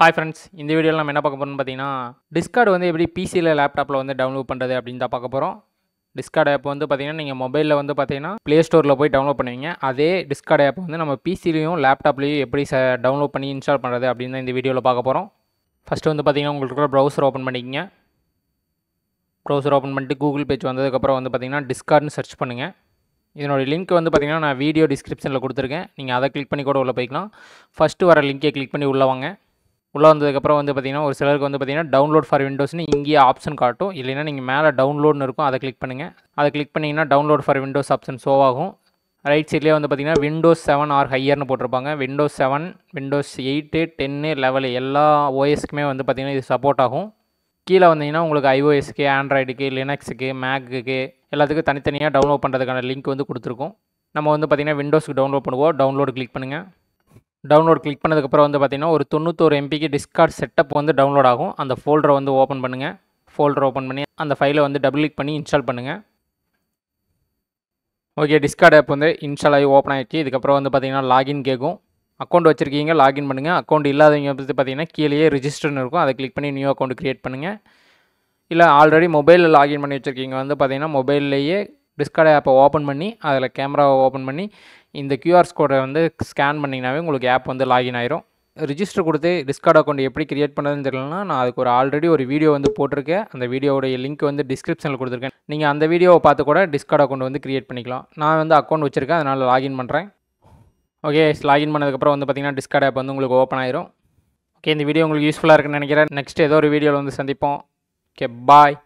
Hi friends, இந்த வீடியோவில் நம்ம என்ன பார்க்க போகிறோம்னு பார்த்தீங்கன்னா, டிஸ்கார்ட் வந்து எப்படி பிசியில் லேப்டாப்பில் வந்து டவுன்லோட் பண்ணுறது அப்படின்னு தான் பார்க்க போகிறோம். டிஸ்கார்ட் ஆப் வந்து பார்த்தீங்கன்னா, நீங்கள் மொபைலில் வந்து பார்த்தீங்கன்னா ப்ளே ஸ்டோரில் போய் டவுன்லோட் பண்ணுவீங்க. அதே டிஸ்கார்ட் ஆப் வந்து நம்ம பிசிலையும் லேப்டாப்லேயும் எப்படி டவுன்லோட் பண்ணி இன்ஸ்டால் பண்ணுறது அப்படின்னு தான் இந்த வீடியோவில் பார்க்க போகிறோம். ஃபஸ்ட்டு வந்து பார்த்தீங்கன்னா உங்களுக்கு இருக்கிற ப்ரௌசர் ஓப்பன் பண்ணிக்கங்க. ப்ரௌசர் ஓப்பன் பண்ணிட்டு கூகுள் பேஜ் வந்ததுக்கப்புறம் வந்து பார்த்தீங்கன்னா டிஸ்கார்ட்னு சர்ச் பண்ணுங்கள். இதனோட லிங்க் வந்து பார்த்தீங்கன்னா நான் வீடியோ டிஸ்கிரிப்ஷனில் கொடுத்துருக்கேன். நீங்கள் அதை கிளிக் பண்ணி கூட உள்ளே போய்க்கலாம். ஃபஸ்ட்டு வர லிங்கை கிளிக் பண்ணி உள்ளே வாங்க. உள்ளே வந்ததுக்கப்புறம் வந்து பார்த்திங்கன்னா ஒரு சிலருக்கு வந்து பார்த்திங்கன்னா டவுன்லோட் ஃபார் விண்டோஸ்னு இங்கேயே ஆப்ஷன் காட்டும். இல்லைன்னா நீங்கள் மேலே டவுன்லோட்னு இருக்கும், அதை கிளிக் பண்ணுங்கள். அதை கிளிக் பண்ணிங்கன்னா download for Windows option show ஆகும். ரைட் சைட்லேயே வந்து பார்த்திங்கன்னா விண்டோஸ் 7 ஆர் ஹையர்னு போட்டிருப்பாங்க. விண்டோஸ் 7, விண்டோஸ் 8, 10, 11 எல்லா ஓஎஸ்க்குமே வந்து பார்த்திங்கன்னா இது சப்போர்ட் ஆகும். கீழே வந்தீங்கன்னா உங்களுக்கு ஐஓஎஸ்க்கு, ஆண்ட்ராய்டுக்கு, லினக்ஸுக்கு, மேக்குக்கு எல்லாத்துக்கும் தனித்தனியாக டவுன்லோட் பண்ணுறதுக்கான லிங்க் வந்து கொடுத்துருக்கோம். நம்ம வந்து பார்த்திங்கன்னா விண்டோஸ்க்கு டவுன்லோட் பண்ணுவோம். டவுன்லோடு கிளிக் பண்ணுங்கள். டவுன்லோட் கிளிக் பண்ணதுக்கப்புறம் வந்து பார்த்திங்கன்னா ஒரு 91 MBக்கு டிஸ்கார்ட் செட்டப் வந்து டவுன்லோட் ஆகும். அந்த ஃபோல்டரை வந்து ஓப்பன் பண்ணுங்கள். ஃபோல்டர் ஓப்பன் பண்ணி அந்த ஃபைலை வந்து டபுள் கிளிக் பண்ணி இன்ஸ்டால் பண்ணுங்கள். ஓகே, டிஸ்கார்ட் ஆப் வந்து இன்ஸ்டால் ஆகி ஓப்பன் ஆகிடுச்சு. இதுக்கப்புறம் வந்து பார்த்திங்கன்னா லாகின் கேட்கும். அக்கௌண்ட் வச்சுருக்கீங்க, லாகின் பண்ணுங்கள். அக்கௌண்ட் இல்லாதவங்க வந்து பார்த்திங்கன்னா கீழேயே ரிஜிஸ்டர்னு இருக்கும், அதை கிளிக் பண்ணி நியூ அக்கௌண்ட் க்ரியேட் பண்ணுங்கள். இல்லை ஆல்ரெடி மொபைலில் லாகின் பண்ணி வச்சுருக்கீங்க வந்து பார்த்திங்கன்னா மொபைல்லையே டிஸ்கார்ட் ஆப்பை ஓப்பன் பண்ணி அதில் கேமராவை ஓப்பன் பண்ணி இந்த கியூஆர் கோடை வந்து ஸ்கேன் பண்ணிங்கனாவே உங்களுக்கு ஆப் வந்து லாகின் ஆயிரும். ரிஜிஸ்டர் கொடுத்து டிஸ்கார்ட் அக்கௌண்ட் எப்படி கிரியேட் பண்ணுறதுன்னு தெரியலனா நான் அதுக்கு ஆல்ரெடி ஒரு வீடியோ வந்து போட்டிருக்கேன். அந்த வீடியோடைய லிங்க் வந்து டிஸ்கிரிப்ஷனில் கொடுத்துருக்கேன். நீங்கள் அந்த வீடியோவை பார்த்து கூட டிஸ்கார்ட் அக்கௌண்ட் வந்து கிரியேட் பண்ணிக்கலாம். நான் வந்து அக்கௌண்ட் வச்சுருக்கேன், அதனால் லாகின் பண்ணுறேன். ஓகே, லாகின் பண்ணதுக்கப்புறம் வந்து பார்த்திங்கன்னா டிஸ்கார்ட் ஆப் வந்து உங்களுக்கு ஓப்பன் ஆயிரும். ஓகே, இந்த வீடியோ உங்களுக்கு யூஸ்ஃபுல்லாக இருக்குன்னு நினைக்கிறேன். நெக்ஸ்ட் ஏதோ ஒரு வீடியோவில் வந்து சந்திப்போம். ஓகே, பாய்.